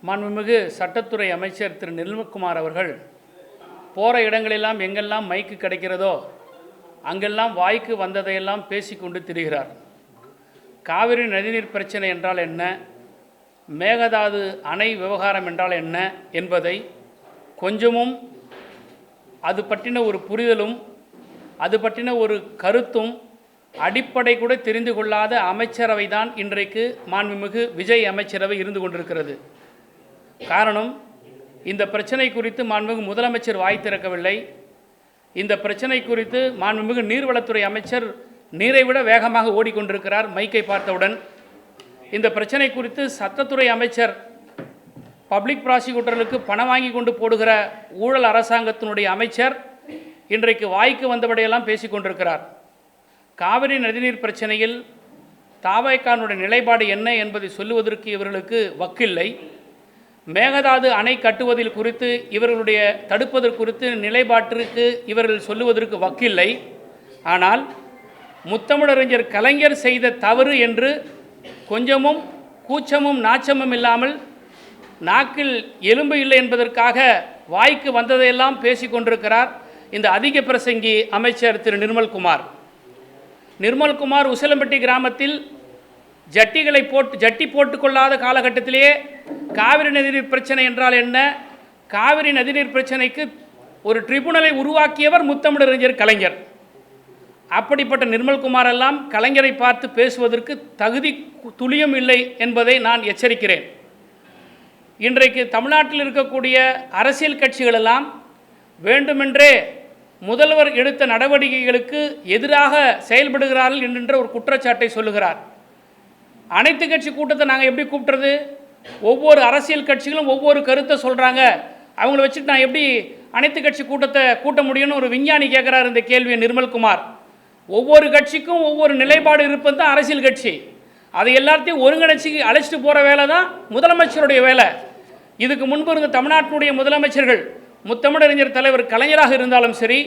மாண்புமிகு சட்டத்துறை அமைச்சர் திரு நிர்மல்குமார் அவர்கள் போகிற இடங்களெல்லாம் எங்கெல்லாம் மைக்கு கிடைக்கிறதோ அங்கெல்லாம் வாய்க்கு வந்ததையெல்லாம் பேசிக்கொண்டு திரிகிறார். காவிரி நதிநீர் பிரச்சனை என்றால் என்ன, மேகதாது அணை விவகாரம் என்றால் என்ன என்பதை கொஞ்சமும் அது பற்றின ஒரு புரிதலும் அது பற்றின ஒரு கருத்தும் அடிப்படை கூட தெரிந்து கொள்ளாத அமைச்சரவை தான் இன்றைக்கு மாண்புமிகு விஜய் அமைச்சரவை இருந்து கொண்டிருக்கிறது. காரணம், இந்த பிரச்சனை குறித்து மாண்புமிகு முதலமைச்சர் வாய் திறக்கவில்லை. இந்த பிரச்சனை குறித்து மாண்புமிகு நீர்வளத்துறை அமைச்சர் நீரை விட வேகமாக ஓடிக்கொண்டிருக்கிறார் மைக்கை பார்த்தவுடன். இந்த பிரச்சனை குறித்து சட்டத்துறை அமைச்சர் பப்ளிக் ப்ராசிக்யூட்டர்களுக்கு பணம் வாங்கி கொண்டு போடுகிற ஊழல் அரசாங்கத்தினுடைய அமைச்சர் இன்றைக்கு வாய்க்கு வந்தபடியெல்லாம் பேசிக்கொண்டிருக்கிறார். காவிரி நதிநீர் பிரச்சனையில் தாவேகானுடைய நிலைப்பாடு என்ன என்பதை சொல்லுவதற்கு இவர்களுக்கு வக்கில்லை. மேகதாது அணை கட்டுவதில் குறித்து இவர்களுடைய தடுப்பதற்கு குறித்து நிலைப்பாட்டிற்கு இவர்கள் சொல்லுவதற்கு வக்கில்லை. ஆனால் முத்தமிழறிஞர் கலைஞர் செய்த தவறு என்று கொஞ்சமும் கூச்சமும் நாச்சமும் இல்லாமல் நாக்கில் எலும்பு இல்லை என்பதற்காக வாய்க்கு வந்ததையெல்லாம் பேசிக்கொண்டிருக்கிறார் இந்த அதிக பிரசங்கி அமைச்சர் திரு நிர்மல்குமார் உசிலம்பட்டி கிராமத்தில் ஜட்டி போட்டுக்கொள்ளாத காலகட்டத்திலேயே காவிரி நதிநீர் பிரச்சனை என்றால் என்ன, காவிரி நதிநீர் பிரச்சனைக்கு ஒரு ட்ரிபுனலை உருவாக்கியவர் முத்தமிழறிஞர் கலைஞர். அப்படிப்பட்ட நிர்மல்குமார் எல்லாம் கலைஞரை பார்த்து பேசுவதற்கு தகுதி துளியும் இல்லை என்பதை நான் எச்சரிக்கிறேன். இன்றைக்கு தமிழ்நாட்டில் இருக்கக்கூடிய அரசியல் கட்சிகளெல்லாம் வேண்டுமென்றே முதல்வர் எடுத்த நடவடிக்கைகளுக்கு எதிராக செயல்படுகிறார்கள் என்கின்ற ஒரு குற்றச்சாட்டை சொல்லுகிறார். அனைத்து கட்சி கூட்டத்தை நாங்கள் எப்படி கூப்பிட்றது? ஒவ்வொரு அரசியல் கட்சிகளும் ஒவ்வொரு கருத்தை சொல்கிறாங்க, அவங்கள வச்சுட்டு நான் எப்படி அனைத்து கட்சி கூட்டத்தை கூட்ட முடியும்னு ஒரு விஞ்ஞானி கேட்குறார் இந்த கேள்வியை நிர்மல்குமார். ஒவ்வொரு கட்சிக்கும் ஒவ்வொரு நிலைப்பாடு இருப்பது தான் அரசியல் கட்சி. அதை எல்லாத்தையும் ஒருங்கிணைச்சி அழைச்சிட்டு போகிற வேலை தான் முதலமைச்சருடைய வேலை. இதுக்கு முன்பு இருந்த தமிழ்நாட்டினுடைய முதலமைச்சர்கள் முத்தமிழறிஞர் தலைவர் கலைஞராக இருந்தாலும் சரி,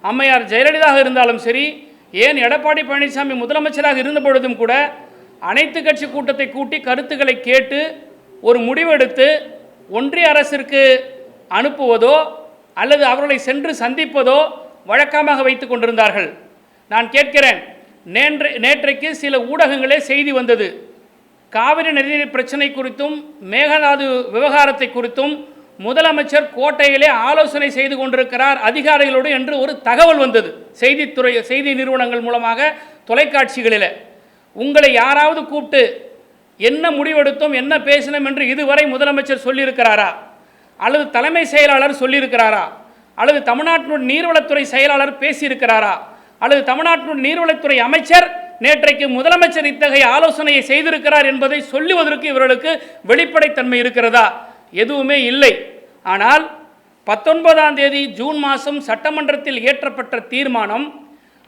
அம்மையார் ஜெயலலிதாக இருந்தாலும் சரி, ஏன் எடப்பாடி பழனிசாமி முதலமைச்சராக இருந்த பொழுதும் கூட அனைத்து கட்சி கூட்டத்தை கூட்டி கருத்துக்களை கேட்டு ஒரு முடிவெடுத்து ஒன்றிய அரசிற்கு அனுப்புவதோ அல்லது அவர்களை சென்று சந்திப்பதோ வழக்கமாக வைத்து கொண்டிருந்தார்கள். நான் கேட்கிறேன், நேற்றைக்கு சில ஊடகங்களே செய்தி வந்தது, காவிரி நதிநீர் பிரச்சனை குறித்தும் மேகதாது விவகாரத்தை குறித்தும் முதலமைச்சர் கோட்டையிலே ஆலோசனை செய்து கொண்டிருக்கிறார் அதிகாரிகளோடு என்று ஒரு தகவல் வந்தது செய்தி நிறுவனங்கள் மூலமாக தொலைக்காட்சிகளில். உங்களை யாராவது கூப்பிட்டு என்ன முடிவெடுத்தோம் என்ன பேசினோம் என்று இதுவரை முதலமைச்சர் சொல்லியிருக்கிறாரா, அல்லது தலைமை செயலாளர் சொல்லியிருக்கிறாரா, அல்லது தமிழ்நாட்டினுடைய நீர்வளத்துறை செயலாளர் பேசியிருக்கிறாரா, அல்லது தமிழ்நாட்டினுடைய நீர்வளத்துறை அமைச்சர் நேற்றைக்கு முதலமைச்சர் இத்தகைய ஆலோசனையை செய்திருக்கிறார் என்பதை சொல்லுவதற்கு இவர்களுக்கு வெளிப்படைத்தன்மை இருக்கிறதா? எதுவுமே இல்லை. ஆனால் 19ஆம் தேதி ஜூன் மாதம் சட்டமன்றத்தில் இயற்றப்பட்ட தீர்மானம்,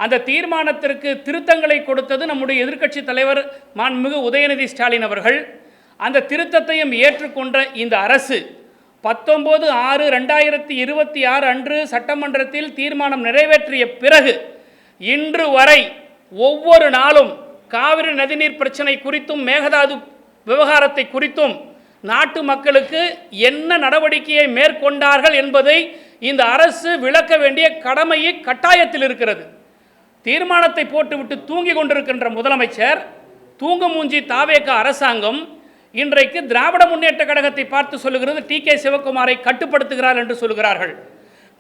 அந்த தீர்மானத்திற்கு திருத்தங்களை கொடுத்தது நம்முடைய எதிர்க்கட்சி தலைவர் மாண்புமிகு உதயநிதி ஸ்டாலின் அவர்கள். அந்த திருத்தத்தையும் ஏற்றுக்கொண்ட இந்த அரசு 19/6/2026 அன்று சட்டமன்றத்தில் தீர்மானம் நிறைவேற்றிய பிறகு இன்று வரை ஒவ்வொரு நாளும் காவிரி நதிநீர் பிரச்சனை குறித்தும் மேகதாது விவகாரத்தை குறித்தும் நாட்டு மக்களுக்கு என்ன நடவடிக்கையை மேற்கொண்டார்கள் என்பதை இந்த அரசு விளக்க வேண்டிய கடமையை கட்டாயத்தில் இருக்கிறது. தீர்மானத்தை போட்டுவிட்டு தூங்கி கொண்டிருக்கின்ற முதலமைச்சர், தூங்க மூஞ்சி தாவேகா அரசாங்கம் இன்றைக்கு திராவிட முன்னேற்ற கழகத்தை பார்த்து சொல்லுகிறது டி.கே. சிவக்குமாரை கட்டுப்படுத்துகிறார் என்று சொல்கிறார்கள்.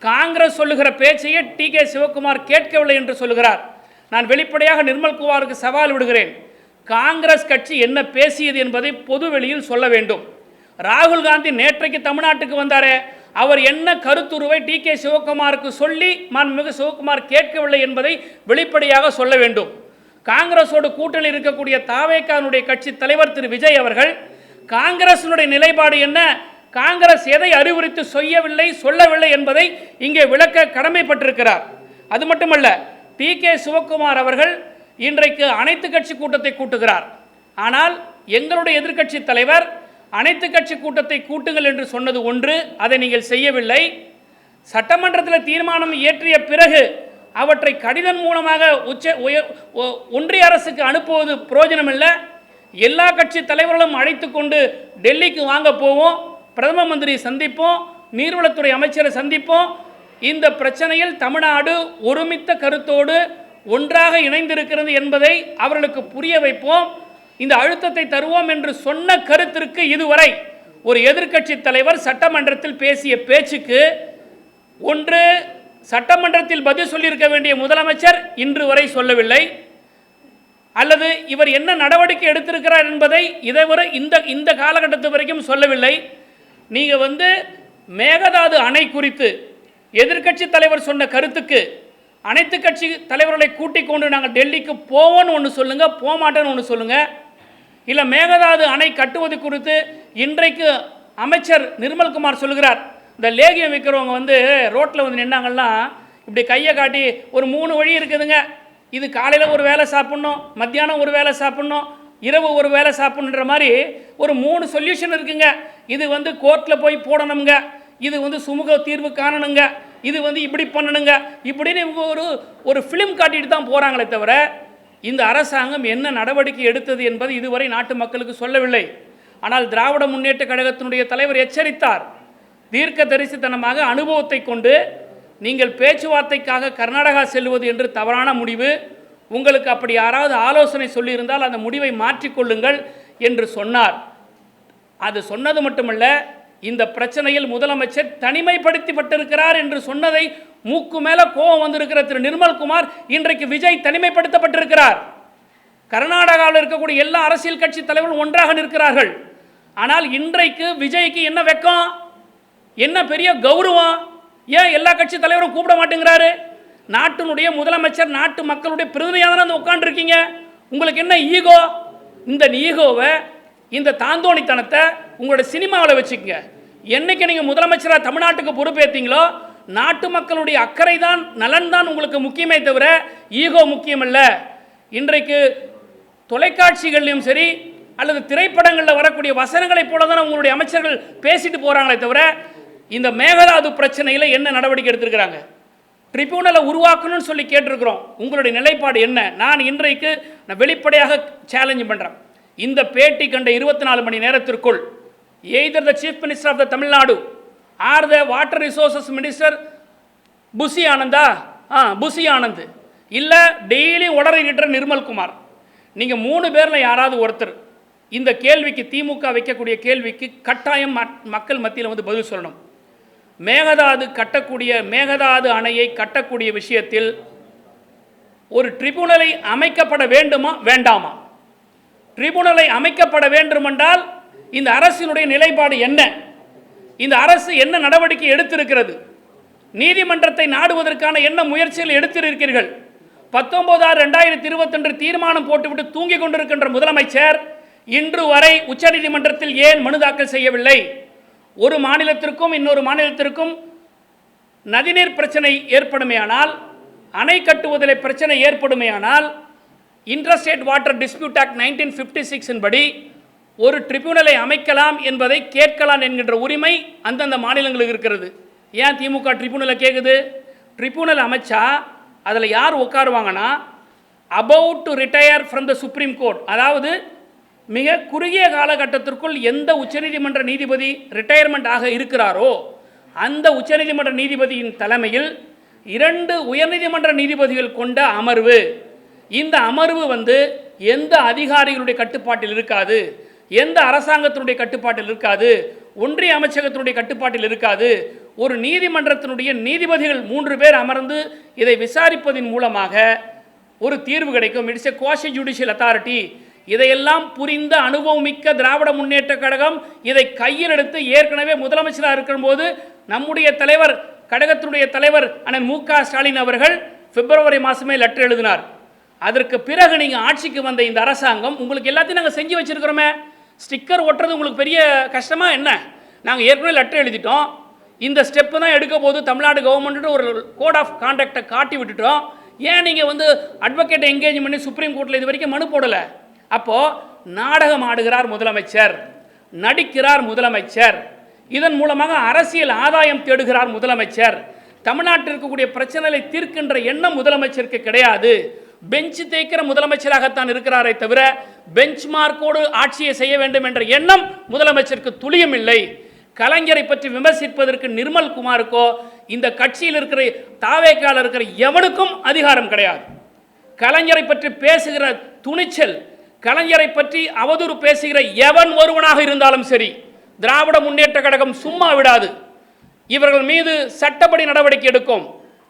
காங்கிரஸ் சொல்லுகிற பேச்சையே டி.கே. சிவக்குமார் கேட்கவில்லை என்று சொல்கிறார். நான் வெளிப்படையாக நிர்மல்குமாருக்கு சவால் விடுகிறேன், காங்கிரஸ் கட்சி என்ன பேசியது என்பதை பொது வெளியில் சொல்ல வேண்டும். ராகுல் காந்தி நேற்றைக்கு தமிழ்நாட்டுக்கு வந்தாரே, அவர் என்ன கருத்துருவை டி.கே. சிவக்குமாருக்கு சொல்லி மாண்புமிகு சிவக்குமார் கேட்கவில்லை என்பதை வெளிப்படையாக சொல்ல வேண்டும். காங்கிரஸோடு கூட்டணி இருக்கக்கூடிய தாவேகானுடைய கட்சி தலைவர் திரு விஜய் அவர்கள் காங்கிரசினுடைய நிலைப்பாடு என்ன, காங்கிரஸ் எதை அறிவுறுத்தி சொல்லவில்லை என்பதை இங்கே விளக்க கடமைப்பட்டிருக்கிறார். அது மட்டுமல்ல, டி.கே. சிவக்குமார் அவர்கள் இன்றைக்கு அனைத்து கட்சி கூட்டத்தை கூட்டுகிறார். ஆனால் எங்களுடைய எதிர்க்கட்சி தலைவர் அனைத்து கட்சி கூட்டத்தை கூட்டுங்கள் என்று சொன்னது ஒன்று, அதை நீங்கள் செய்யவில்லை. சட்டமன்றத்தில் தீர்மானம் இயற்றிய பிறகு அவற்றை கடிதம் மூலமாக ஒன்றிய அரசுக்கு அனுப்புவது பிரயோஜனம் இல்லை. எல்லா கட்சி தலைவர்களும் அழைத்து கொண்டு டெல்லிக்கு வாங்க போவோம், பிரதம மந்திரி சந்திப்போம், நீர்வளத்துறை அமைச்சரை சந்திப்போம். இந்த பிரச்சனையில் தமிழ்நாடு ஒருமித்த கருத்தோடு ஒன்றாக இணைந்திருக்கிறது என்பதை அவர்களுக்கு புரிய வைப்போம், இந்த அழுத்தத்தை தருவோம் என்று சொன்ன கருத்திற்கு இதுவரை ஒரு எதிர்க்கட்சி தலைவர் சட்டமன்றத்தில் பேசிய பேச்சுக்கு ஒன்று சட்டமன்றத்தில் பதில் சொல்லியிருக்க வேண்டிய முதலமைச்சர் இன்று வரை சொல்லவில்லை, அல்லது இவர் என்ன நடவடிக்கை எடுத்திருக்கிறார் என்பதை இதுவரை இந்த காலகட்டத்து வரைக்கும் சொல்லவில்லை. நீங்கள் மேகதாது அணை குறித்து எதிர்க்கட்சி தலைவர் சொன்ன கருத்துக்கு அனைத்து கட்சி தலைவர்களை கூட்டிக் கொண்டு நாங்கள் டெல்லிக்கு போவோன்னு ஒன்று சொல்லுங்கள், போக மாட்டேன்னு ஒன்று சொல்லுங்கள். இல்லை மேகதாது அணை கட்டுவது குறித்து இன்றைக்கு அமைச்சர் நிர்மல்குமார் சொல்கிறார், இந்த லேகியம் விற்கிறவங்க ரோட்டில் நின்னாங்கன்னா இப்படி கையை காட்டி ஒரு 3 வழி இருக்குதுங்க, இது காலையில் ஒரு வேலை சாப்பிட்ணும், மத்தியானம் ஒரு வேலை சாப்பிட்ணும், இரவு ஒரு வேலை சாப்பிட்ணுன்ற மாதிரி ஒரு 3 சொல்யூஷன் இருக்குங்க. இது கோர்ட்டில் போய் போடணுங்க, இது சுமூக தீர்வு காணணுங்க, இது இப்படி பண்ணணுங்க, இப்படின்னு ஒரு ஃபிலிம் காட்டிட்டு தான் போகிறாங்களே தவிர இந்த அரசாங்கம் என்ன நடவடிக்கை எடுத்தது என்பது இதுவரை நாட்டு மக்களுக்கு சொல்லவில்லை. ஆனால் திராவிட முன்னேற்ற கழகத்தினுடைய தலைவர் எச்சரித்தார், தீர்க்க தரிசித்தனமாக அனுபவத்தை கொண்டு நீங்கள் பேச்சுவார்த்தைக்காக கர்நாடகா செல்வது என்று தவறான முடிவு, உங்களுக்கு அப்படி யாராவது ஆலோசனை சொல்லியிருந்தால் அந்த முடிவை மாற்றிக்கொள்ளுங்கள் என்று சொன்னார். அது சொன்னது மட்டுமல்ல, இந்த பிரச்சனையில் முதலமைச்சர் தனிமைப்படுத்தப்பட்டிருக்கிறார் என்று சொன்னதை மூக்கு மேல கோபம் வந்திருக்கிற திரு நிர்மல்குமார் இன்றைக்கு விஜய் தனிமைப்படுத்தப்பட்டிருக்கிறார். கர்நாடகாவில் இருக்கக்கூடிய எல்லா அரசியல் கட்சி தலைவர்களும் ஒன்றாக நிற்கிறார்கள். ஆனால் இன்றைக்கு விஜய்க்கு என்ன வெக்கம், என்ன பெரிய கௌரவம், ஏன் எல்லா கட்சி தலைவரும் கூப்பிட மாட்டேங்கிறாரு? நாட்டினுடைய முதலமைச்சர் நாட்டு மக்களுடைய பிரதிநிதியாக தானே உட்காந்துருக்கீங்க, உங்களுக்கு என்ன ஈகோ? இந்த ஈகோவை, இந்த தாந்தோணித்தனத்தை உங்களோட சினிமாவில் வச்சுக்கங்க. என்னைக்கு நீங்கள் முதலமைச்சராக தமிழ்நாட்டுக்கு பொறுப்பேற்றீங்களோ நாட்டு மக்களுடைய அக்கறை தான், நலன் தான் உங்களுக்கு முக்கியமே தவிர ஈகோ முக்கியம் இல்லை. இன்றைக்கு தொலைக்காட்சிகள்லையும் சரி அல்லது திரைப்படங்களில் வரக்கூடிய வசனங்களை போல தான் உங்களுடைய அமைச்சர்கள் பேசிட்டு போகிறாங்களே தவிர இந்த மேகதாது பிரச்சனையில் என்ன நடவடிக்கை எடுத்திருக்கிறாங்க? ட்ரிபியூனலை உருவாக்கணும்னு சொல்லி கேட்டிருக்கிறோம். உங்களுடைய நிலைப்பாடு என்ன? நான் இன்றைக்கு வெளிப்படையாக சேலஞ்ச் பண்ணுறேன், இந்த பேட்டி கண்ட 24 மணி நேரத்திற்குள் either the chief minister of the Tamil Nadu or the water resources minister Bussy Anand இல்லை டெய்லி உளறிக்கிட்ட நிர்மல்குமார், நீங்கள் 3 பேரில் யாராவது ஒருத்தர் இந்த கேள்விக்கு, திமுக வைக்கக்கூடிய கேள்விக்கு கட்டாயம் மக்கள் மத்தியில் பதில் சொல்லணும். மேகதாது அணையை கட்டக்கூடிய விஷயத்தில் ஒரு ட்ரிபியூனலை அமைக்கப்பட வேண்டுமா வேண்டாமா? ட்ரிபியூனலை அமைக்கப்பட வேண்டுமென்றால் இந்த அரசினுடைய நிலைப்பாடு என்ன? இந்த அரசு என்ன நடவடிக்கை எடுத்திருக்கிறது? நீதிமன்றத்தை நாடுவதற்கான என்ன முயற்சிகள் எடுத்திருக்கிறீர்கள்? 19/6/2022 தீர்மானம் போட்டுவிட்டு தூங்கிக் கொண்டிருக்கின்ற முதலமைச்சர் இன்று வரை உச்சநீதிமன்றத்தில் ஏன் மனு தாக்கல் செய்யவில்லை? ஒரு மாநிலத்திற்கும் இன்னொரு மாநிலத்திற்கும் நதிநீர் பிரச்சனை ஏற்படுமேயானால், அணை கட்டுவதில் பிரச்சனை ஏற்படுமேயானால் இன்டர்ஸ்டேட் வாட்டர் டிஸ்பியூட் ஆக்ட் 1956 படி ஒரு ட்ரிபியூனலை அமைக்கலாம் என்பதை கேட்கலாம் என்கின்ற உரிமை அந்தந்த மாநிலங்களுக்கு இருக்கிறது. ஏன் திமுக ட்ரிபியூனலை கேட்குது? ட்ரிபியூனல் அமைச்சா அதில் யார் உட்காருவாங்கன்னா about to retire from the supreme court, அதாவது மிக குறுகிய காலகட்டத்திற்குள் எந்த உச்சநீதிமன்ற நீதிபதி ரிட்டையர்மெண்ட் ஆக இருக்கிறாரோ அந்த உச்சநீதிமன்ற நீதிபதியின் தலைமையில் 2 உயர்நீதிமன்ற நீதிபதிகள் கொண்ட அமர்வு. இந்த அமர்வு எந்த அதிகாரிகளுடைய கட்டுப்பாட்டில் இருக்காது, எந்த அரசாங்கத்தினுடைய கட்டுப்பாட்டில் இருக்காது, ஒன்றிய அமைச்சகத்தினுடைய கட்டுப்பாட்டில் இருக்காது. ஒரு நீதிமன்றத்தினுடைய நீதிபதிகள் 3 பேர் அமர்ந்து இதை விசாரிப்பதன் மூலமாக ஒரு தீர்வு கிடைக்கும். It's a quasi judicial authority. இதையெல்லாம் புரிந்த அனுபவமிக்க திராவிட முன்னேற்ற கழகம் இதை கையில் எடுத்து ஏற்கனவே முதலமைச்சராக இருக்கும்போது நம்முடைய தலைவர், கழகத்தினுடைய தலைவர் அண்ணன் மு க ஸ்டாலின் அவர்கள் பிப்ரவரி மாதமே லெட்டர் எழுதினார். அதற்கு பிறகு நீங்கள் ஆட்சிக்கு வந்த இந்த அரசாங்கம் உங்களுக்கு எல்லாத்தையும் நாங்கள் செஞ்சு வச்சுருக்கிறோமே, ஸ்டிக்கர் ஒட்டுறது உங்களுக்கு பெரிய கஷ்டமாக என்ன? நாங்கள் ஏற்கனவே லெட்டர் எழுதிட்டோம், இந்த ஸ்டெப்பு தான் எடுக்க போது தமிழ்நாடு கவர்மெண்ட்டு ஒரு கோட் ஆஃப் கான்டாக்டை காட்டி விட்டுட்டோம். ஏன் நீங்கள் அட்வொகேட்டை என்கேஜ் பண்ணி சுப்ரீம் கோர்ட்டில் இது வரைக்கும் மனு போடலை? அப்போது நாடகம் ஆடுகிறார் முதலமைச்சர், நடிக்கிறார் முதலமைச்சர், இதன் மூலமாக அரசியல் ஆதாயம் தேடுகிறார் முதலமைச்சர். தமிழ்நாட்டில் இருக்கக்கூடிய பிரச்சனைகளை தீர்க்கின்ற எண்ணம் முதலமைச்சருக்கு கிடையாது. பெஞ்ச் தேய்க்கிற முதலமைச்சராகத்தான் இருக்கிறாரே தவிர பெஞ்ச் மார்க்கோடு ஆட்சியை செய்ய வேண்டும் என்ற எண்ணம் முதலமைச்சருக்கு துளியும் இல்லை. கலைஞரை பற்றி விமர்சிப்பதற்கு நிர்மல் குமாருக்கோ இந்த கட்சியில் இருக்கிற தாவேக்கால இருக்கிற எவனுக்கும் அதிகாரம் கிடையாது. கலைஞரை பற்றி பேசுகிற துணிச்சல், கலைஞரை பற்றி அவதூறு பேசுகிற எவன் ஒருவனாக இருந்தாலும் சரி, திராவிட முன்னேற்ற கழகம் சும்மா விடாது. இவர்கள் மீது சட்டப்படி நடவடிக்கை எடுக்கும்.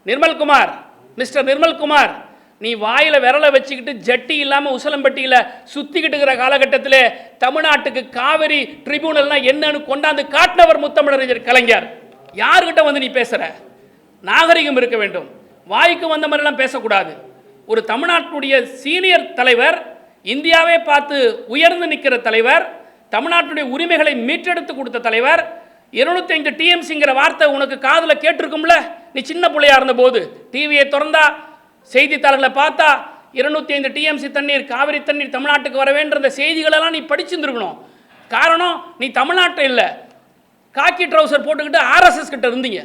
நிர்மல்குமார், மிஸ்டர் நிர்மல்குமார், நீ வாயில விரலை வச்சுக்கிட்டு ஜட்டி இல்லாமல் உசலம்பட்டியில் சுத்திக்கிட்டு இருக்கிற காலகட்டத்தில் தமிழ்நாட்டுக்கு காவிரி ட்ரிபியூனல்னா என்னன்னு கொண்டாந்து காட்டினவர் முத்தமிழறிஞர் கலைஞர். யாருக்கிட்ட வந்து நீ பேசுற? நாகரிகம் இருக்க வேண்டும். வாய்க்கு வந்த மாதிரிலாம் பேசக்கூடாது. ஒரு தமிழ்நாட்டுடைய சீனியர் தலைவர், இந்தியாவே பார்த்து உயர்ந்து நிற்கிற தலைவர், தமிழ்நாட்டுடைய உரிமைகளை மீட்டெடுத்து கொடுத்த தலைவர், 205 டிஎம்சிங்கிற வார்த்தை உனக்கு காதில் கேட்டிருக்கும்ல? நீ சின்ன பிள்ளையா இருந்த போது டிவியை திறந்தா, செய்தித்தாள்களை பார்த்தா 205 டிஎம்சி தண்ணீர், காவிரி தண்ணீர் தமிழ்நாட்டுக்கு வர வேண்டிய செய்திகளெல்லாம் நீ படிச்சிருந்துருக்கணும். காரணம், நீ தமிழ்நாட்டில் இல்லை, காக்கி ட்ரௌசர் போட்டுக்கிட்டு ஆர்எஸ்எஸ் கிட்ட இருந்தீங்க.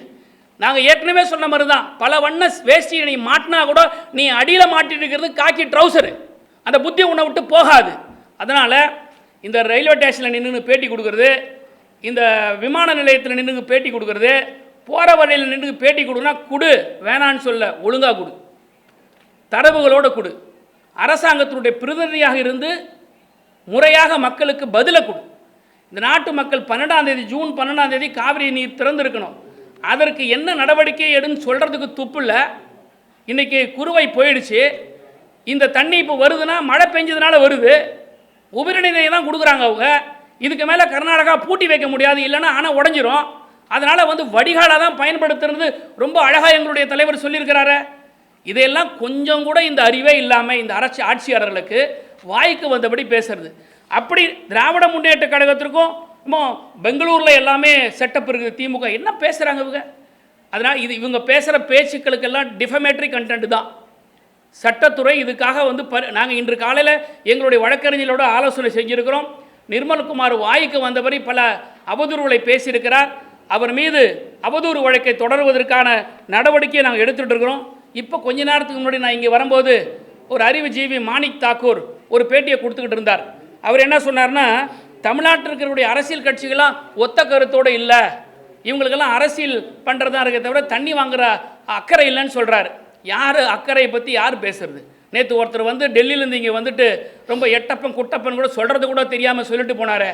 நாங்கள் ஏற்கனவே சொன்ன மாதிரி தான், பல வண்ண வேஷ்டியை நீ மாட்டினா கூட நீ அடியில் மாட்டிட்டு இருக்கிறது காக்கி ட்ரௌசரு. அந்த புத்தி உன்னை விட்டு போகாது. அதனால் இந்த ரயில்வே ஸ்டேஷனில் நின்று பேட்டி கொடுக்குறது, இந்த விமான நிலையத்தில் நின்று பேட்டி கொடுக்குறது, போகிற வழியில் நின்று பேட்டி கொடுனா கொடு, வேணான்னு சொல்ல, ஒழுங்காக கொடு, தரவுகளோடு கொடு, அரசாங்கத்தினுடைய பிரதிநிதியாக இருந்து முறையாக மக்களுக்கு பதிலை கொடு. இந்த நாட்டு மக்கள் 12ஆம் தேதி, ஜூன் 12ஆம் தேதி காவிரி நீர் திறந்திருக்கணும். அதற்கு என்ன நடவடிக்கை எடுன்னு சொல்கிறதுக்கு துப்பு இல்லை. இன்றைக்கி குறுவை போயிடுச்சு. இந்த தண்ணி இப்போ வருதுன்னா மழை பெஞ்சதுனால வருது. உபரிநிதியை தான் கொடுக்குறாங்க அவங்க. இதுக்கு மேலே கர்நாடகா பூட்டி வைக்க முடியாது, இல்லைன்னா அணை உடஞ்சிரும். அதனால் வந்து வடிகாலாக தான் பயன்படுத்துறது ரொம்ப அழகாக எங்களுடைய தலைவர் சொல்லியிருக்கிறாரு. இதையெல்லாம் கொஞ்சம் கூட இந்த அறிவே இல்லாமல் இந்த ஆட்சியாளர்களுக்கு வாய்க்கு வந்தபடி பேசுறது. அப்படி திராவிட முன்னேற்ற கழகத்திற்கும் பெங்களூரில் எல்லாமே செட்டப் இருக்குது. திமுக என்ன பேசுகிறாங்க இவங்க? அதனால் இவங்க பேசுகிற பேச்சுக்களுக்கெல்லாம் டிஃபமேட்ரி கண்டென்ட் தான். சட்டத்துறை இதுக்காக வந்து நாங்கள் இன்று காலையில் எங்களுடைய வழக்கறிஞர்களோட ஆலோசனை செஞ்சுருக்கிறோம். நிர்மல்குமார் வாய்க்கு வந்தபடி பல அவதூறுகளை பேசியிருக்கிறார். அவர் மீது அவதூறு வழக்கை தொடர்வதற்கான நடவடிக்கையை நாங்கள் எடுத்துகிட்டு இருக்கிறோம். இப்போ கொஞ்ச நேரத்துக்கு முன்னாடி நான் இங்கே வரும்போது ஒரு அறிவுஜீவி மாணிக் தாக்கூர் ஒரு பேட்டியை கொடுத்துக்கிட்டு இருந்தார். அவர் என்ன சொன்னார்னா, தமிழ்நாட்டில் இருக்கிற அரசியல் கட்சிகள்லாம் ஒத்த கருத்தோடு இல்லை, இவங்களுக்கெல்லாம் அரசியல் பண்ணுறதா இருக்க தவிர தண்ணி வாங்குகிற அக்கறை இல்லைன்னு சொல்கிறார். யார் அக்கறையை பற்றி யார் பேசுறது? நேற்று ஒருத்தர் வந்து டெல்லியிலேருந்து இங்கே வந்துட்டு ரொம்ப எட்டப்பன் குட்டப்பன் கூட சொல்கிறது கூட தெரியாமல் சொல்லிட்டு போனார்.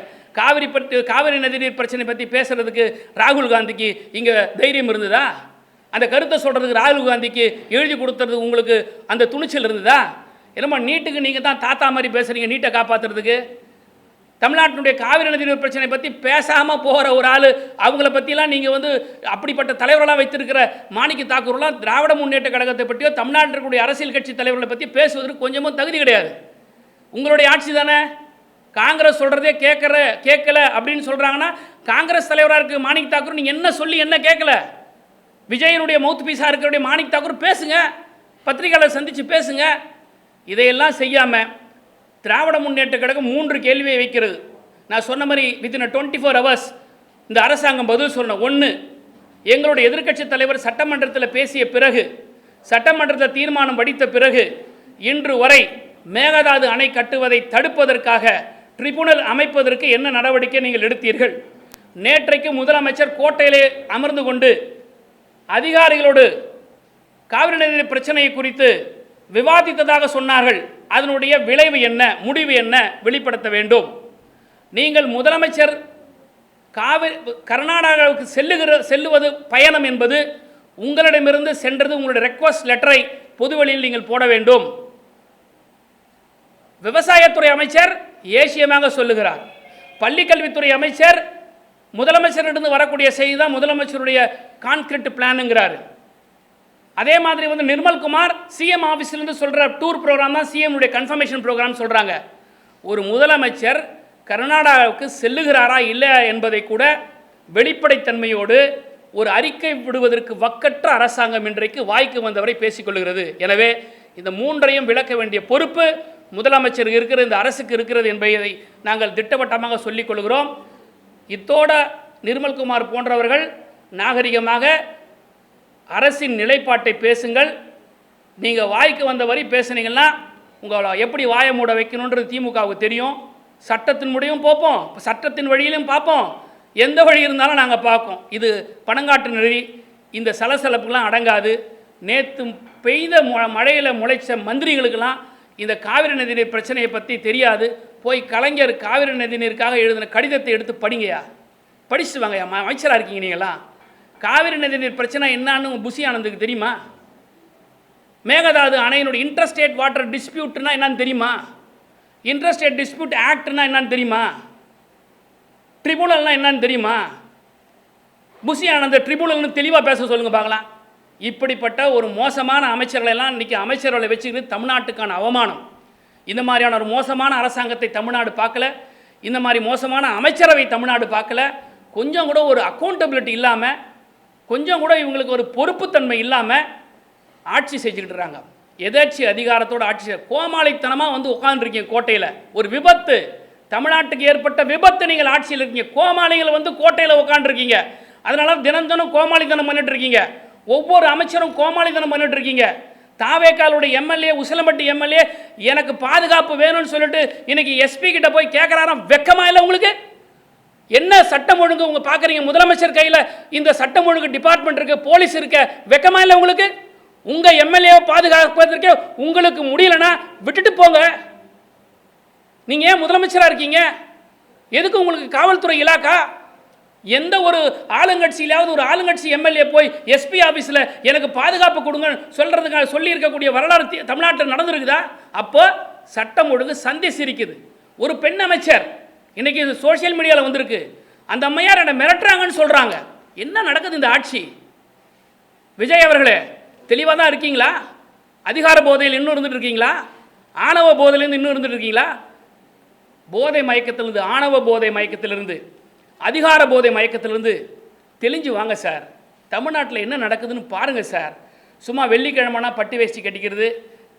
காவிரி நதிநீர் பிரச்சனை பற்றி பேசுகிறதுக்கு ராகுல் காந்திக்கு இங்கே தைரியம் இருந்ததா? அந்த கருத்தை சொல்கிறதுக்கு ராகுல் காந்திக்கு எழுதி கொடுத்துறது உங்களுக்கு அந்த துணிச்சல் இருந்ததா? என்னமோ நீட்டுக்கு நீங்கள் தான் தாத்தா மாதிரி பேசுகிறீங்க, நீட்டை காப்பாற்றுறதுக்கு. தமிழ்நாட்டினுடைய காவிரி நதிநீர் பிரச்சனை பற்றி பேசாமல் போகிற ஒரு ஆள், அவங்கள பற்றிலாம் நீங்கள் வந்து அப்படிப்பட்ட தலைவர்களாக வைத்திருக்கிற மாணிக்க தாக்கூர்லாம் திராவிட முன்னேற்ற கழகத்தை பற்றியோ தமிழ்நாட்டில் இருக்கக்கூடிய அரசியல் கட்சி தலைவர்களை பற்றி பேசுவதற்கு கொஞ்சமும் தகுதி கிடையாது. உங்களுடைய ஆட்சி தானே. காங்கிரஸ் சொல்கிறதே கேட்கல அப்படின்னு சொல்கிறாங்கன்னா, காங்கிரஸ் தலைவராக இருக்க மாணிக்க தாக்கூர் நீங்கள் என்ன சொல்லி என்ன கேட்கல? விஜயனுடைய மவுத் பீஸாக இருக்கிற மாணிக்க தாக்கூர் பேசுங்க, பத்திரிகையாளர் சந்தித்து பேசுங்க. இதையெல்லாம் செய்யாமல் திராவிட முன்னேற்ற கழகம் 3 கேள்வியை வைக்கிறது. நான் சொன்ன மாதிரி வித்தின் 24 hours இந்த அரசாங்கம் பதில் சொல்லணும். 1, எங்களுடைய எதிர்க்கட்சி தலைவர் சட்டமன்றத்தில் பேசிய பிறகு, சட்டமன்றத்தில் தீர்மானம் வடித்த பிறகு இன்று வரை மேகதாது அணை கட்டுவதை தடுப்பதற்காக ட்ரிபுனல் அமைப்பதற்கு என்ன நடவடிக்கை நீங்கள் எடுத்தீர்கள்? நேற்றைக்கு முதலமைச்சர் கோட்டையிலே அமர்ந்து கொண்டு அதிகாரிகளோடு காவிரி நதி பிரச்சனையை குறித்து விவாதித்ததாக சொன்னார்கள். அதனுடைய விளைவு என்ன, முடிவு என்ன வெளிப்படுத்த வேண்டும். நீங்கள் முதலமைச்சர் கர்நாடகாவுக்கு செல்லுவது பயணம் என்பது உங்களிடமிருந்து சென்றது. உங்களுடைய ரெக்வஸ்ட் லெட்டரை பொதுவெளியில் நீங்கள் போட வேண்டும். விவசாயத்துறை அமைச்சர் ஏசியமாக சொல்லுகிறார். பள்ளிக்கல்வித்துறை அமைச்சர் முதலமைச்சரிடம் வரக்கூடிய செய்தி தான் முதலமைச்சருடைய கான்கிரீட் பிளானுங்கிறார். அதே மாதிரி வந்து நிர்மல்குமார் சிஎம் ஆஃபீஸ்லேருந்து சொல்கிற டூர் ப்ரோக்ராம் தான் சிஎம்னுடைய கன்ஃபர்மேஷன் ப்ரோக்ராம் சொல்கிறாங்க. ஒரு முதலமைச்சர் கர்நாடகாவுக்கு செல்லுகிறாரா இல்லையா என்பதை கூட வெளிப்படைத்தன்மையோடு ஒரு அறிக்கை விடுவதற்கு வக்கற்ற அரசாங்கம் இன்றைக்கு வாய்க்கு வந்தவரை பேசிக்கொள்கிறது. எனவே இந்த 3ஐயும் விளக்க வேண்டிய பொறுப்பு முதலமைச்சருக்கு இருக்கிற இந்த அரசுக்கு இருக்கிறது என்பதை நாங்கள் திட்டவட்டமாக சொல்லிக் கொள்கிறோம். இத்தோட நிர்மல்குமார் போன்றவர்கள் நாகரிகமாக அரசின் நிலைப்பாட்டை பேசுங்கள். நீங்கள் வாய்க்கு வந்த வரி பேசுனீங்கன்னா உங்களை எப்படி வாய மூட வைக்கணுன்றது திமுகவுக்கு தெரியும். சட்டத்தின் முடிவும் பார்ப்போம், சட்டத்தின் வழியிலும் பார்ப்போம். எந்த வழி இருந்தாலும் நாங்கள் பார்க்கோம். இது பணங்காட்டு நெறி, இந்த சலசலப்புலாம் அடங்காது. நேற்று பெய்த மழையில் முளைச்ச மந்திரிகளுக்கெல்லாம் இந்த காவிரி நதிநீர் பிரச்சனையை பற்றி தெரியாது. போய் கலைஞர் காவிரி நதிநீருக்காக எழுதின கடிதத்தை எடுத்து படிங்கயா, படிச்சுட்டு வாங்கய்யா. அமைச்சராக இருக்கீங்க நீங்களாம். காவிரி நதிநீர் பிரச்சனை என்னான்னு புசி ஆனந்துக்கு தெரியுமா? மேகதாது அணையினுடைய இன்டர்ஸ்டேட் வாட்டர் டிஸ்பியூட்னா என்னன்னு தெரியுமா? இன்டர்ஸ்டேட் டிஸ்பியூட் ஆக்ட்னா என்னன்னு தெரியுமா? ட்ரிபுனல்னா என்னன்னு தெரியுமா? புசி ஆனந்த ட்ரிபுனல்னு தெளிவாக பேச சொல்லுங்கள் பார்க்கலாம். இப்படிப்பட்ட ஒரு மோசமான அமைச்சர்களெல்லாம் இன்றைக்கி அமைச்சர்களை வச்சுக்கிட்டு தமிழ்நாட்டுக்கான அவமானம். இந்த மாதிரியான ஒரு மோசமான அரசாங்கத்தை தமிழ்நாடு பார்க்கல. இந்த மாதிரி மோசமான அமைச்சரவை தமிழ்நாடு பார்க்கல. கொஞ்சம் கூட ஒரு அக்கௌண்டபிலிட்டி இல்லாமல், கொஞ்சம் கூட இவங்களுக்கு ஒரு பொறுப்புத்தன்மை இல்லாமல் ஆட்சி செஞ்சுக்கிட்டு இருக்காங்க. எதாச்சி அதிகாரத்தோடு ஆட்சி கோமாளித்தனமாக வந்து உட்காந்துருக்கீங்க கோட்டையில். ஒரு விபத்து, தமிழ்நாட்டுக்கு ஏற்பட்ட விபத்து, நீங்கள் ஆட்சியில் இருக்கீங்க. கோமாளிகள் வந்து கோட்டையில் உட்காந்துருக்கீங்க. அதனால தினம் தினம் கோமாளித்தனம் பண்ணிட்டு இருக்கீங்க. ஒவ்வொரு அமைச்சரும் கோமாளித்தனம் பண்ணிட்டு இருக்கீங்க. தாவேக்காலுடைய எம்எல்ஏ, உசிலம்பட்டி எம்எல்ஏ எனக்கு பாதுகாப்பு வேணும்னு சொல்லிட்டு இன்னைக்கு எஸ்பி கிட்ட போய் கேட்குறாராம். வெக்கமா இல்லை உங்களுக்கு? என்ன சட்டம் ஒழுங்கு உங்க பார்க்குறீங்க? முதலமைச்சர் கையில் இந்த சட்டம் ஒழுங்கு டிபார்ட்மெண்ட் இருக்கு, போலீஸ் இருக்க. வெக்கமா இல்லை உங்களுக்கு? உங்க எம்எல்ஏ பாதுகாப்பதற்கு உங்களுக்கு முடியலன்னா விட்டுட்டு போங்க. நீங்க ஏன் முதலமைச்சராக இருக்கீங்க? எதுக்கு உங்களுக்கு காவல்துறை இலாக்கா? எந்த ஒரு ஆளுங்கட்சியிலாவது ஒரு ஆளுங்கட்சி எம்எல்ஏ போய் எஸ்பி ஆஃபீஸில் எனக்கு பாதுகாப்பு கொடுங்க சொல்கிறதுக்காக சொல்லி இருக்கக்கூடிய வரலாறு தமிழ்நாட்டில் நடந்திருக்குதா? அப்போ சட்டம் ஒழுங்கு சந்தி சிரிக்குது. ஒரு பெண் அமைச்சர் இன்னைக்கு சோசியல் மீடியாவில் வந்திருக்கு. அந்த அம்மையார் என்னை மிரட்டுறாங்கன்னு சொல்கிறாங்க. என்ன நடக்குது இந்த ஆட்சி? விஜய் அவர்களே, தெளிவாக தான் இருக்கீங்களா? அதிகார போதையில் இன்னும் இருந்துட்டு இருக்கீங்களா? ஆணவ போதையிலேருந்து இன்னும் இருந்துட்டு இருக்கீங்களா? போதை மயக்கத்திலிருந்து, ஆணவ போதை மயக்கத்திலிருந்து, அதிகார போதை மயக்கத்திலிருந்து தெளிஞ்சு வாங்க சார். தமிழ்நாட்டில் என்ன நடக்குதுன்னு பாருங்கள் சார். சும்மா வெள்ளிக்கிழமைனா பட்டு வேஷ்டி கட்டிக்கிறது,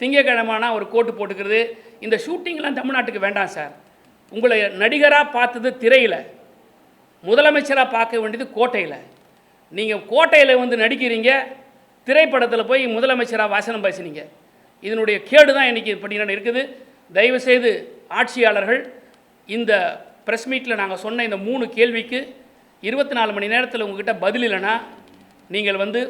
திங்கக்கிழமைனா ஒரு கோட்டு போட்டுக்கிறது, இந்த ஷூட்டிங்லாம் தமிழ்நாட்டுக்கு வேண்டாம் சார். உங்களை நடிகராக பார்த்தது திரையில், முதலமைச்சராக பார்க்க வேண்டியது கோட்டையில். நீங்கள் கோட்டையில் வந்து நடிக்கிறீங்க, திரைப்படத்தில் போய் முதலமைச்சராக வாசனம் பேசுனீங்க. இதனுடைய கேடு தான் இன்றைக்கி இப்படி இருக்குது. தயவுசெய்து ஆட்சியாளர்கள் இந்த ப்ரெஸ் மீட்டில் நாங்கள் சொன்ன இந்த 3 கேள்விக்கு 24 மணி நேரத்தில் உங்ககிட்ட பதில் இல்லைன்னா நீங்கள் வந்து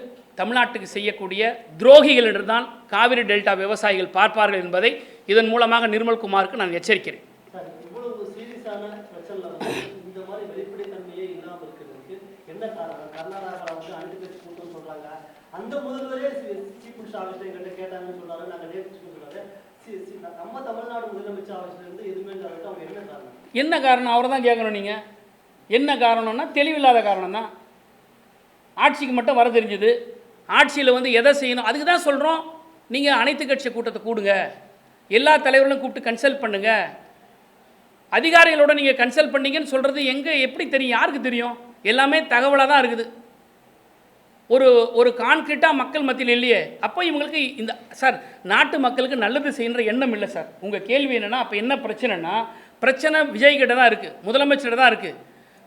தமிழ்நாட்டுக்கு செய்யக்கூடிய துரோகிகள் என்று தான் காவிரி டெல்டா விவசாயிகள் பார்ப்பார்கள் என்பதை இதன் மூலமாக நிர்மல்குமாருக்கு நான் எச்சரிக்கிறேன். அந்த முதல்வரே சீஃப் மினிஸ்டர் ஆஃபீஸை எங்கிட்ட கேட்டாங்கன்னு சொல்றாரு. நாங்கள் நேற்று சொல்றாரு நம்ம தமிழ்நாடு முதலமைச்சர் ஆஃபீஸ்ல இருந்து எதுவுமே இல்லாத அவங்க என்ன காரணம்? என்ன காரணம்? அவரை தான் கேட்கணும். நீங்கள் என்ன காரணம்னா தெளிவில்லாத காரணம் தான். ஆட்சிக்கு மட்டும் வர தெரிஞ்சுது. ஆட்சியில் வந்து எதை செய்யணும் அதுக்கு தான் சொல்கிறோம். நீங்கள் அனைத்து கட்சி கூட்டத்தை கூடுங்க, எல்லா தலைவர்களும் கூப்பிட்டு கன்சல்ட் பண்ணுங்கள், அதிகாரிகளோட நீங்கள் கன்சல்ட் பண்ணீங்கன்னு சொல்கிறது எங்கே எப்படி தெரியும்? யாருக்கு தெரியும்? எல்லாமே தகவலாக தான் இருக்குது. ஒரு கான்கிரீட்டாக மக்கள் மத்தியில் இல்லையே. அப்போ இவங்களுக்கு இந்த சார் நாட்டு மக்களுக்கு நல்லது செய்கின்ற எண்ணம் இல்லை சார். உங்கள் கேள்வி என்னென்னா அப்போ என்ன பிரச்சனைனா, பிரச்சனை விஜய்கிட்ட தான் இருக்குது, முதலமைச்சர்கிட்ட தான் இருக்குது.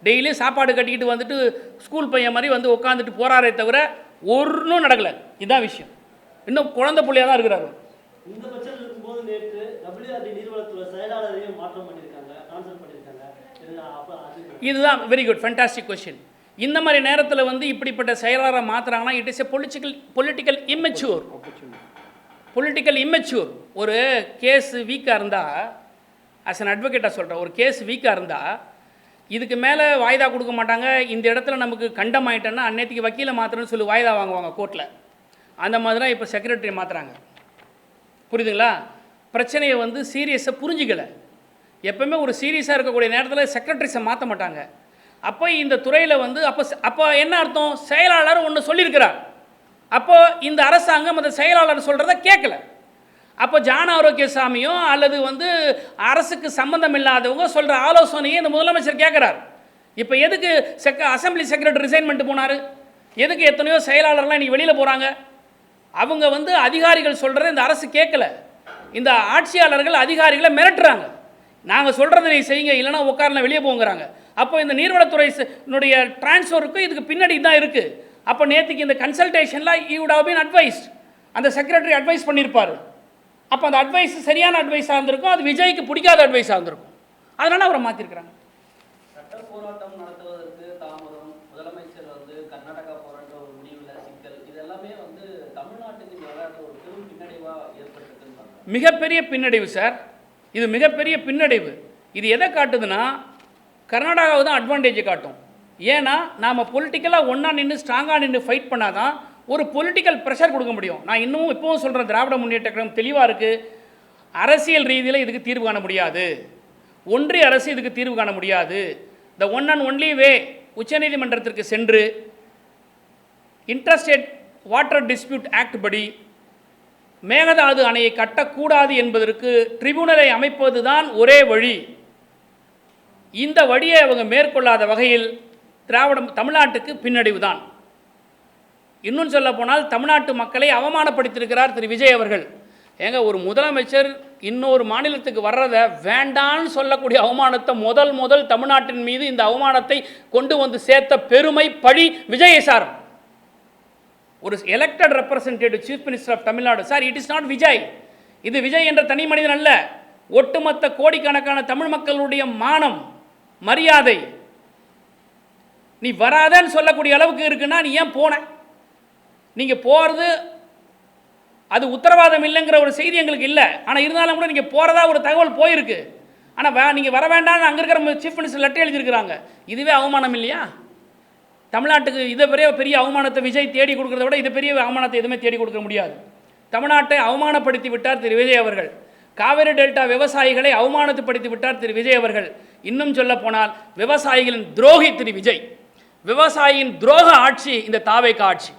டெய்லி சாப்பாடு கட்டிக்கிட்டு வந்துட்டு ஸ்கூல் பையன் மாதிரி வந்து உட்காந்துட்டு போகிறாரே தவிர ஒன்றும் நடக்கலை. இதுதான் விஷயம். இன்னும் குழந்தை பிள்ளையாக தான் இருக்கிறாரு. இந்த பிரச்சனை இருக்கும்போது நேற்று WRD நீர்வளத்துறை செயலாளரையும் மாற்றம் பண்ணியிருக்காங்க, ட்ரான்ஸ்ஃபர் பண்ணியிருக்காங்க. இதுதான் வெரி குட், ஃபேண்டாஸ்டிக் கொஸ்டின். இந்த மாதிரி நேரத்தில் வந்து இப்படிப்பட்ட செயலாளரை மாற்றுறாங்கன்னா it is a political immature. ஒரு கேஸ் வீக்காக இருந்தால், ஆஸ் அன் அட்வொகேட்டாக சொல்கிறேன், ஒரு கேஸ் வீக்காக இருந்தால் இதுக்கு மேலே வாய்தா கொடுக்க மாட்டாங்க. இந்த இடத்துல நமக்கு கண்டம் ஆகிட்டேன்னா அன்னைக்கு வக்கீலை மாற்றுறேன்னு சொல்லி வாய்தா வாங்குவாங்க கோர்ட்டில். அந்த மாதிரி தான் இப்போ செக்ரட்டரி மாற்றுறாங்க. புரியுதுங்களா? பிரச்சனையை வந்து சீரியஸை புரிஞ்சிக்கலை. எப்போவுமே ஒரு சீரியஸாக இருக்கக்கூடிய நேரத்தில் செக்ரட்டரிஸை மாற்ற மாட்டாங்க. அப்போ இந்த துறையில் வந்து அப்போ என்ன அர்த்தம்? செயலாளர் ஒன்று சொல்லியிருக்கிறார். அப்போது இந்த அரசாங்கம் அந்த செயலாளர் சொல்கிறத கேட்கல. அப்போ ஜான ஆரோக்கியசாமியோ அல்லது வந்து அரசுக்கு சம்பந்தம் இல்லாதவங்க சொல்கிற ஆலோசனையை இந்த முதலமைச்சர் கேட்குறார். இப்போ எதுக்கு அசம்பிளி செக்ரட்டரி ரிசைன் பண்ணிட்டு போனார்? எதுக்கு எத்தனையோ செயலாளர்லாம் இன்றைக்கி வெளியில் போகிறாங்க? அவங்க வந்து அதிகாரிகள் சொல்கிறத இந்த அரசு கேட்கல. இந்த ஆட்சியாளர்கள் அதிகாரிகளை மிரட்டுறாங்க. நாங்கள் சொல்கிறத நீ செய்யுங்க, இல்லைனா உட்காரலாம் வெளியே போங்கிறாங்க. அப்போ இந்த நீர்வளத்துறையினுடைய டிரான்ஸ்ஃபருக்கு இதுக்கு பின்னாடி தான் இருக்குது. அப்போ நேற்றுக்கு இந்த கன்சல்டேஷனில் you would have been advised, அந்த செக்ரட்டரி அட்வைஸ் பண்ணியிருப்பார். அப்போ அந்த அட்வைஸ் சரியான அட்வைஸாக இருந்திருக்கும், அது விஜய்க்கு பிடிக்காத அட்வைஸாக இருந்திருக்கும். அதனால் அவரை மாற்றிருக்கிறாங்க. போராட்டம் நடத்துவதற்கு தாமதம், முதலமைச்சர் கர்நாடகா போராட்ட ஒரு முடிவுல சிக்கல், இதெல்லாமே தமிழ்நாட்டுக்கு இந்த விளையாட்டு ஒரு பெரும் பின்னடைவா ஏற்பட்டிருக்குன்னு பார்க்குறேன். மிகப்பெரிய பின்னடைவு சார், இது மிகப்பெரிய பின்னடைவு. இது எதை காட்டுதுன்னா கர்நாடகாவை தான் அட்வான்டேஜை காட்டும். ஏன்னா நாம் பொலிட்டிக்கலாக ஒன்றா நின்று ஸ்ட்ராங்காக நின்று ஃபைட் பண்ணால் தான் ஒரு பொலிட்டிக்கல் ப்ரெஷர் கொடுக்க முடியும். நான் இன்னமும் இப்போவும் சொல்கிறேன், திராவிட முன்னேற்ற கழகம் தெளிவாக இருக்குது. அரசியல் ரீதியில் இதுக்கு தீர்வு காண முடியாது, ஒன்றிய அரசு இதுக்கு தீர்வு காண முடியாது. The one and only way உச்சநீதிமன்றத்திற்கு சென்று இன்டர்ஸ்டேட் வாட்டர் டிஸ்பியூட் ஆக்ட் படி மேகதாது அணையை கட்டக்கூடாது என்பதற்கு ட்ரிபியூனலை அமைப்பது தான் ஒரே வழி. இந்த வழியை அவங்க மேற்கொள்ளாத வகையில் தமிழ்நாட்டுக்கு பின்னடைவு தான். இன்னும் சொல்ல போனால் தமிழ்நாட்டு மக்களை அவமானப்படுத்தியிருக்கிறார் திரு விஜய் அவர்கள். ஏங்க, ஒரு முதலமைச்சர் இன்னொரு மாநிலத்துக்கு வர்றதை வேண்டான்னு சொல்லக்கூடிய அவமானத்தை முதல் தமிழ்நாட்டின் மீது இந்த அவமானத்தை கொண்டு வந்து சேர்த்த பெருமை பழி விஜய் சார். ஒரு elected representative chief minister of Tamil Nadu sir. It is not Vijay. இது விஜய் என்ற தனி மனிதன் அல்ல, ஒட்டுமொத்த கோடிக்கணக்கான தமிழ் மக்களுடைய மானம் மரியாதை. நீ வராதன்னு சொல்லக்கூடிய அளவுக்கு இருக்குன்னா நீ ஏன் போன? நீங்கள் போகிறது அது உத்தரவாதம் இல்லைங்கிற ஒரு செய்தி எங்களுக்கு இல்லை. ஆனால் இருந்தாலும் கூட நீங்கள் போகிறதா ஒரு தகவல் போயிருக்கு. ஆனால் நீங்கள் வர வேண்டாம்னு அங்கே இருக்கிற சீஃப் மினிஸ்டர் லெட்டர் எழுதியிருக்கிறாங்க. இதுவே அவமானம் இல்லையா? தமிழ்நாட்டுக்கு இதை பெரிய அவமானத்தை விஜய் தேடி கொடுக்குறத விட இதை பெரிய அவமானத்தை எதுவுமே தேடி கொடுக்க முடியாது. தமிழ்நாட்டை அவமானப்படுத்தி விட்டார் திரு விஜய் அவர்கள். காவிரி டெல்டா விவசாயிகளை அவமானப்படுத்தி விட்டார் திரு விஜய் அவர்கள். இன்னும் சொல்ல போனால் விவசாயிகளின் துரோகி திரு விஜய். விவசாயியின் துரோக ஆட்சி இந்த தாவேகா ஆட்சி.